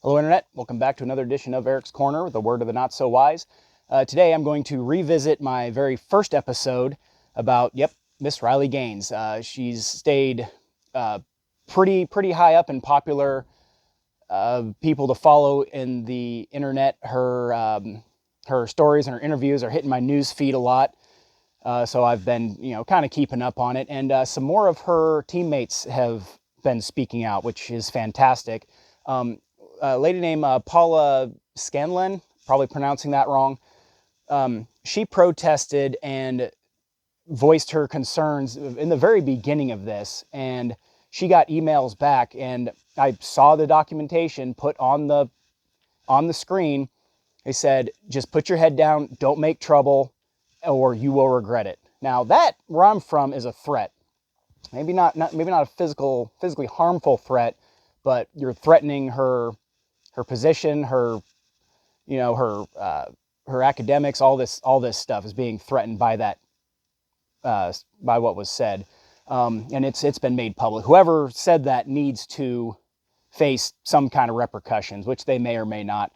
Hello, Internet. Welcome back to another edition of Eric's Corner, the word of the not-so-wise. Today, I'm going to revisit my very first episode about, Miss Riley Gaines. She's stayed pretty high up in popular people to follow in the Internet. Her stories and her interviews are hitting my news feed a lot. So I've been, kind of keeping up on it. And some more of her teammates have been speaking out, which is fantastic. A lady named Paula Scanlon, probably pronouncing that wrong. She protested and voiced her concerns in the very beginning of this, and she got emails back, and I saw the documentation put on the screen. They said, just put your head down, don't make trouble, or you will regret it. Now that, where I'm from, is a threat. Maybe not a physically harmful threat, but you're threatening her position, her academics, all this stuff is being threatened by that, by what was said. And it's been made public. Whoever said that needs to face some kind of repercussions, which they may or may not.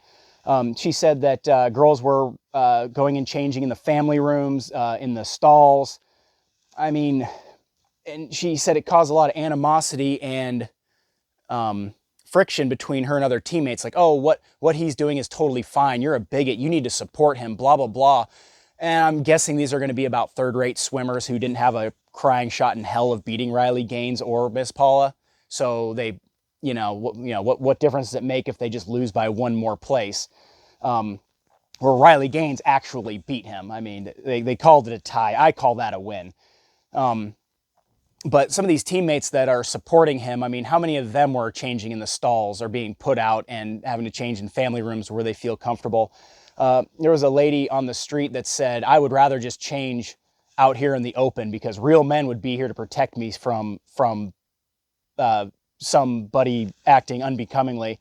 She said that girls were going and changing in the family rooms, in the stalls. I mean, and she said it caused a lot of animosity and friction between her and other teammates. Like, oh, what he's doing is totally fine. You're a bigot. You need to support him, blah, blah, blah. And I'm guessing these are going to be about third-rate swimmers who didn't have a crying shot in hell of beating Riley Gaines or Miss Paula. So they, what difference does it make if they just lose by one more place? Where Riley Gaines actually beat him. I mean, they called it a tie. I call that a win. But some of these teammates that are supporting him, I mean, how many of them were changing in the stalls or being put out and having to change in family rooms where they feel comfortable? There was a lady on the street that said, I would rather just change out here in the open because real men would be here to protect me from somebody acting unbecomingly.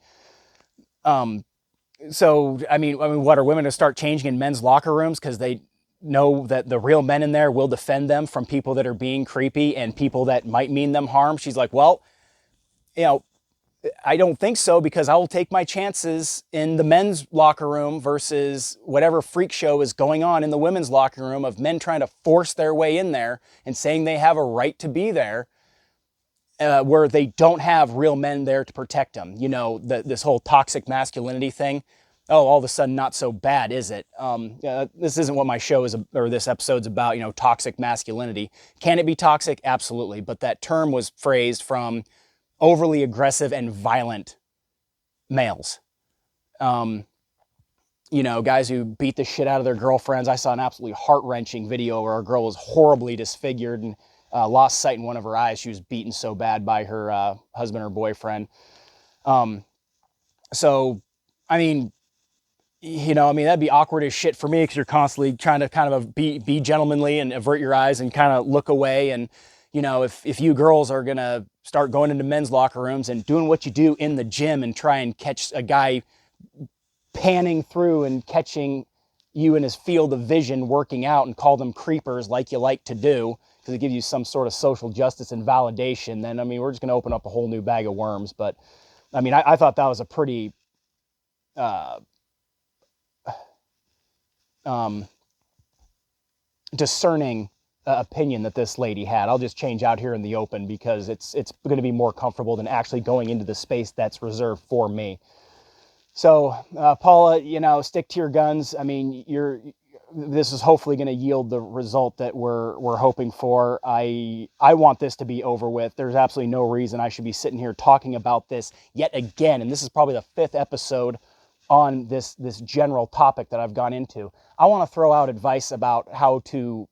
So, I mean, what are women to start changing in men's locker rooms because they know that the real men in there will defend them from people that are being creepy and people that might mean them harm? She's like, well, I don't think so, because I will take my chances in the men's locker room versus whatever freak show is going on in the women's locker room of men trying to force their way in there and saying they have a right to be there, where they don't have real men there to protect them. This whole toxic masculinity thing. Oh, all of a sudden, not so bad, is it? This isn't what my show is, or this episode's about, toxic masculinity. Can it be toxic? Absolutely. But that term was phrased from overly aggressive and violent males. Guys who beat the shit out of their girlfriends. I saw an absolutely heart-wrenching video where a girl was horribly disfigured and lost sight in one of her eyes. She was beaten so bad by her husband or boyfriend. So, I mean, that'd be awkward as shit for me because you're constantly trying to kind of be gentlemanly and avert your eyes and kind of look away. And, if you girls are going to start going into men's locker rooms and doing what you do in the gym and try and catch a guy panning through and catching you in his field of vision working out and call them creepers like you like to do because it gives you some sort of social justice and validation, then, we're just going to open up a whole new bag of worms. But, I thought that was a pretty... discerning opinion that this lady had. I'll just change out here in the open because it's going to be more comfortable than actually going into the space that's reserved for me. So, Paula, stick to your guns. This is hopefully going to yield the result that we're hoping for. I want this to be over with. There's absolutely no reason I should be sitting here talking about this yet again. And this is probably the 5th episode on this general topic that I've gone into. I want to throw out advice about how to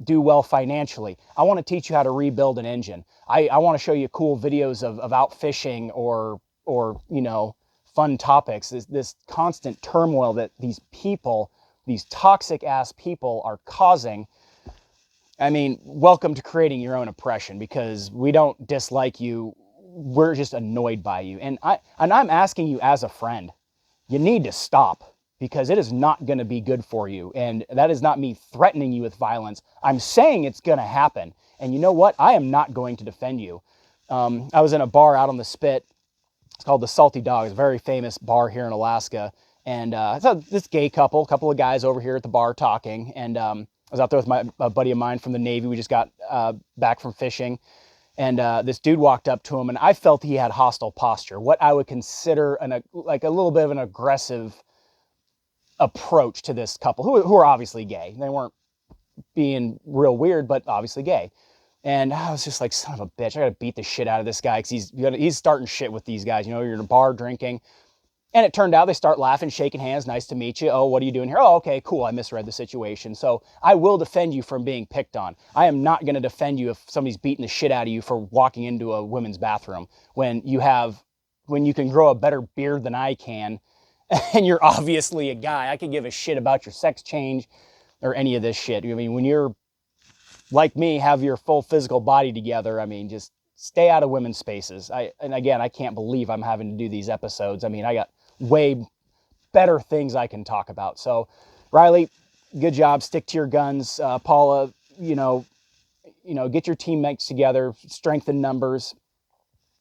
do well financially. I want to teach you how to rebuild an engine. I want to show you cool videos of out fishing or fun topics. This constant turmoil that these toxic ass people are causing. Welcome to creating your own oppression, because we don't dislike you. We're just annoyed by you. And I'm asking you as a friend, you need to stop, because it is not going to be good for you. And that is not me threatening you with violence. I'm saying it's going to happen. And you know what? I am not going to defend you. I was in a bar out on the Spit It's called the Salty Dog. It's a very famous bar here in Alaska. And I saw this gay couple, a couple of guys over here at the bar talking. And I was out there with a buddy of mine from the Navy. We just got back from fishing. And this dude walked up to him, and I felt he had hostile posture, what I would consider like a little bit of an aggressive approach to this couple, who are obviously gay. They weren't being real weird, but obviously gay. And I was just like, son of a bitch, I gotta beat the shit out of this guy, because he's starting shit with these guys. You know, you're in a bar drinking. And it turned out they start laughing, shaking hands. Nice to meet you. Oh, what are you doing here? Oh, okay, cool. I misread the situation. So I will defend you from being picked on. I am not going to defend you if somebody's beating the shit out of you for walking into a women's bathroom when you can grow a better beard than I can, and you're obviously a guy. I could give a shit about your sex change or any of this shit. I mean, when you're like me, have your full physical body together, I mean, just stay out of women's spaces. And again, I can't believe I'm having to do these episodes. I mean, I got way better things I can talk about. So, Riley, good job. Stick to your guns. Paula, get your teammates together. Strengthen numbers.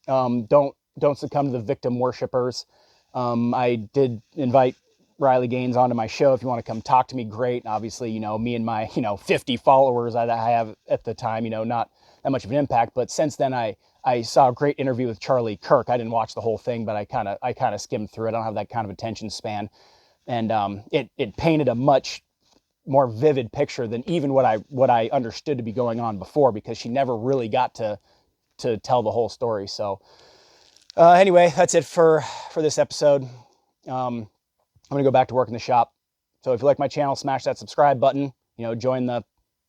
Don't succumb to the victim worshipers. I did invite Riley Gaines onto my show. If you want to come talk to me, great. And obviously, me and my 50 followers I have at the time, not that much of an impact. But since then, I saw a great interview with Charlie Kirk. I didn't watch the whole thing, but I kind of skimmed through it. I don't have that kind of attention span, and it painted a much more vivid picture than even what I understood to be going on before, because she never really got to tell the whole story. So anyway, that's it for this episode. I'm gonna go back to work in the shop. So if you like my channel, smash that subscribe button. Join the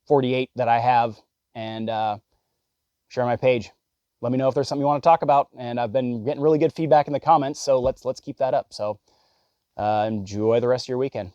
48 that I have, and share my page. Let me know if there's something you want to talk about. And I've been getting really good feedback in the comments, so let's keep that up. So enjoy the rest of your weekend.